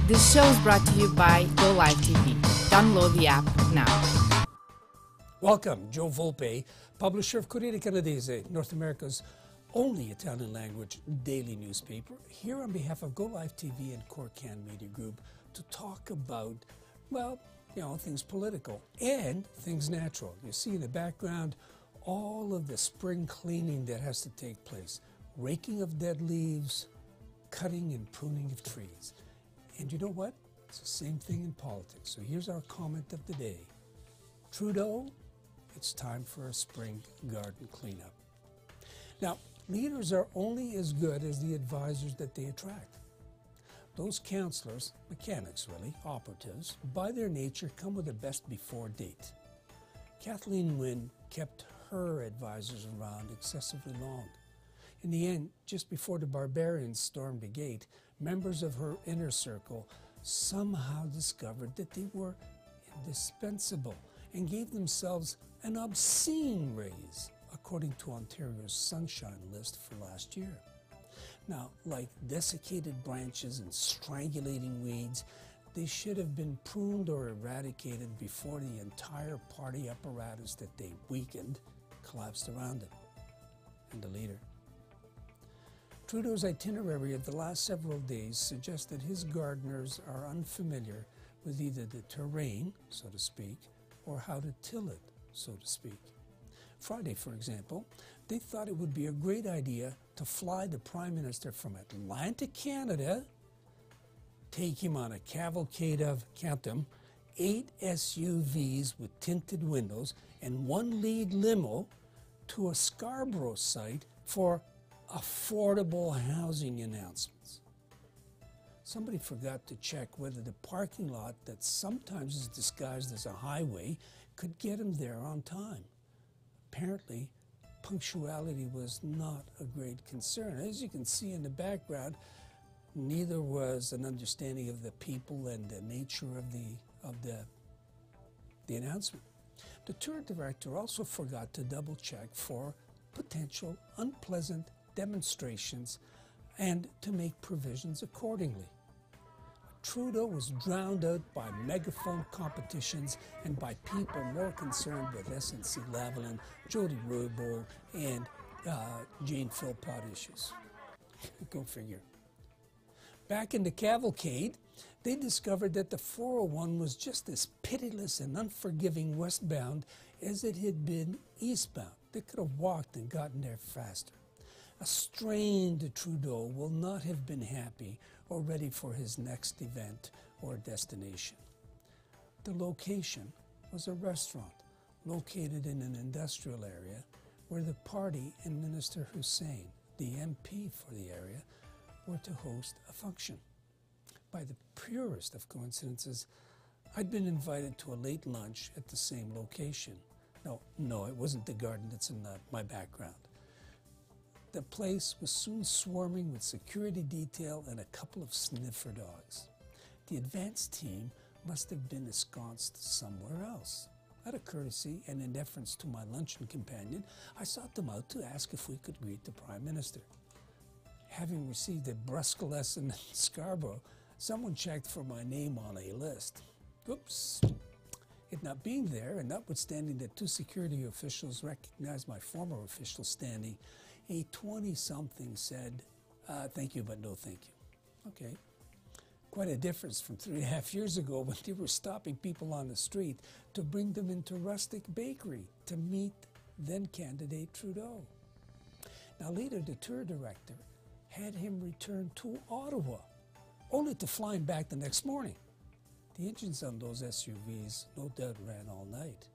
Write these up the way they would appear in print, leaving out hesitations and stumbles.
This show is brought to you by Go Live TV. Download the app now. Welcome, Joe Volpe, publisher of Corriere Canadese, North America's only Italian language daily newspaper, here on behalf of Go Live TV and Corriere Canadese Media Group to talk about, well, things political and things natural. You see in the background all of the spring cleaning that has to take place, raking of dead leaves, cutting and pruning of trees. And you know what? It's the same thing in politics. So here's our comment of the day. Trudeau, it's time for a spring garden cleanup. Now, leaders are only as good as the advisors that they attract. Those counselors, mechanics really, operatives, by their nature come with a best before date. Kathleen Wynne kept her advisors around excessively long. In the end, just before the barbarians stormed the gate, members of her inner circle somehow discovered that they were indispensable and gave themselves an obscene raise, according to Ontario's Sunshine List for last year. Now, like desiccated branches and strangulating weeds, they should have been pruned or eradicated before the entire party apparatus that they weakened collapsed around it. And the leader. Trudeau's itinerary of the last several days suggests that his gardeners are unfamiliar with either the terrain, so to speak, or how to till it, so to speak. Friday, for example, they thought it would be a great idea to fly the Prime Minister from Atlantic, Canada, take him on a cavalcade of, count them, 8 SUVs with tinted windows and 1 lead limo to a Scarborough site for affordable housing announcements. Somebody forgot to check whether the parking lot that sometimes is disguised as a highway could get him there on time. Apparently, punctuality was not a great concern. As you can see in the background, neither was an understanding of the people and the nature of the announcement. The tour director also forgot to double check for potential unpleasant demonstrations and to make provisions accordingly. Trudeau was drowned out by megaphone competitions and by people more concerned with SNC-Lavalin, Jody Roybold, and Jane Philpott issues. Go figure. Back in the cavalcade, they discovered that the 401 was just as pitiless and unforgiving westbound as it had been eastbound. They could have walked and gotten there faster. A strained Trudeau will not have been happy or ready for his next event or destination. The location was a restaurant located in an industrial area where the party and Minister Hussein, the MP for the area, were to host a function. By the purest of coincidences, I'd been invited to a late lunch at the same location. No, it wasn't the garden that's in my background. The place was soon swarming with security detail and a couple of sniffer dogs. The advance team must have been ensconced somewhere else. Out of courtesy and in deference to my luncheon companion, I sought them out to ask if we could greet the Prime Minister. Having received a brusque lesson in Scarborough, someone checked for my name on a list. Oops. It not being there, and notwithstanding that 2 security officials recognized my former official standing, a 20-something said, thank you, but no thank you. Okay. Quite a difference from 3.5 years ago when they were stopping people on the street to bring them into Rustic Bakery to meet then-candidate Trudeau. Now later, the tour director had him return to Ottawa, only to fly him back the next morning. The engines on those SUVs no doubt ran all night.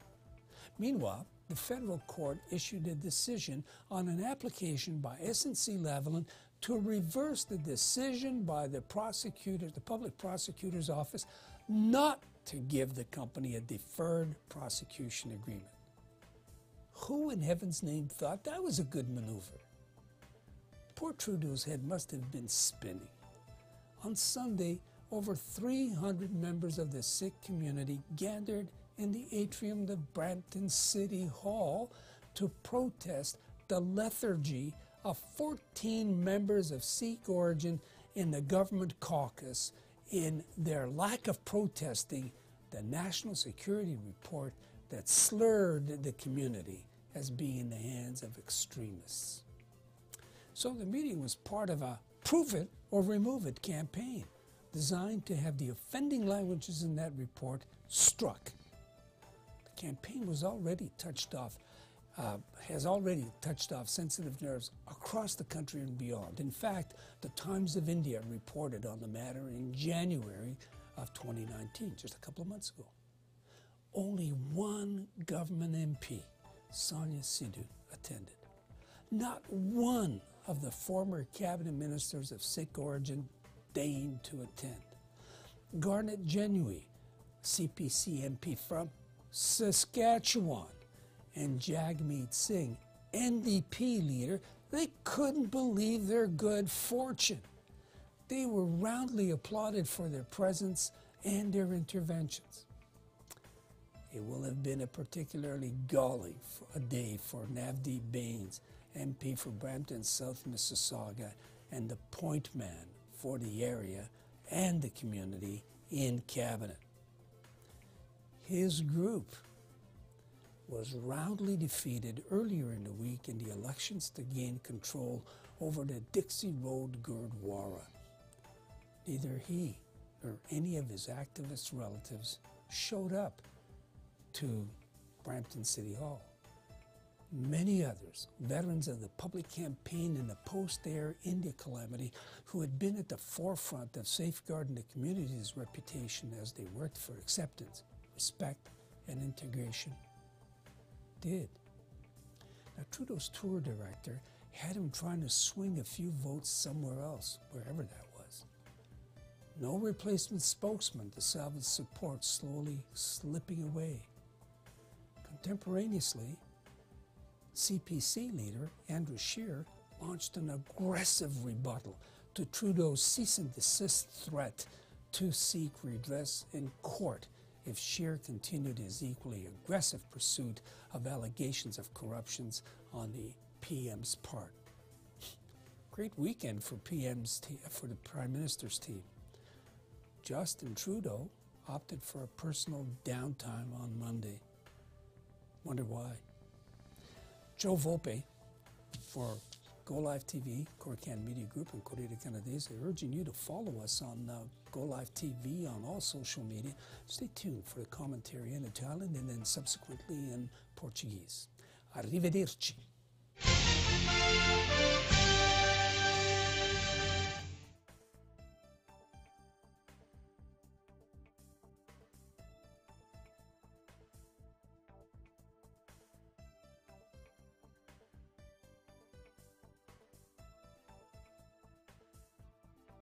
Meanwhile, the federal court issued a decision on an application by SNC-Lavalin to reverse the decision by the public prosecutor's office not to give the company a deferred prosecution agreement. Who in heaven's name thought that was a good maneuver? Poor Trudeau's head must have been spinning. On Sunday, over 300 members of the Sikh community gathered in the atrium of Brampton City Hall to protest the lethargy of 14 members of Sikh origin in the government caucus in their lack of protesting the national security report that slurred the community as being in the hands of extremists. So the meeting was part of a prove it or remove it campaign designed to have the offending languages in that report struck. The campaign was already touched off, has already touched off sensitive nerves across the country and beyond. In fact, the Times of India reported on the matter in January of 2019, just a couple of months ago. Only one government MP, Sonia Sidhu, attended. Not one of the former cabinet ministers of Sikh origin deigned to attend. Garnet Genui, CPC MP from Saskatchewan, and Jagmeet Singh, NDP leader, they couldn't believe their good fortune. They were roundly applauded for their presence and their interventions. It will have been a particularly galling day for Navdeep Bains, MP for Brampton South Mississauga, and the point man for the area and the community in cabinet. His group was roundly defeated earlier in the week in the elections to gain control over the Dixie Road Gurdwara. Neither he nor any of his activist relatives showed up to Brampton City Hall. Many others, veterans of the public campaign in the post-Air India calamity, who had been at the forefront of safeguarding the community's reputation as they worked for acceptance, respect, and integration, did. Now, Trudeau's tour director had him trying to swing a few votes somewhere else, wherever that was. No replacement spokesman to salvage support, slowly slipping away. Contemporaneously, CPC leader Andrew Scheer launched an aggressive rebuttal to Trudeau's cease and desist threat to seek redress in court if Scheer continued his equally aggressive pursuit of allegations of corruptions on the PM's part. Great weekend for for the Prime Minister's team. Justin Trudeau opted for a personal downtime on Monday. Wonder why? Joe Volpe for Go Live TV, Corriere Media Group, and Corriere Canadese, urging you to follow us on Go Live TV on all social media. Stay tuned for the commentary in Italian and then subsequently in Portuguese. Arrivederci.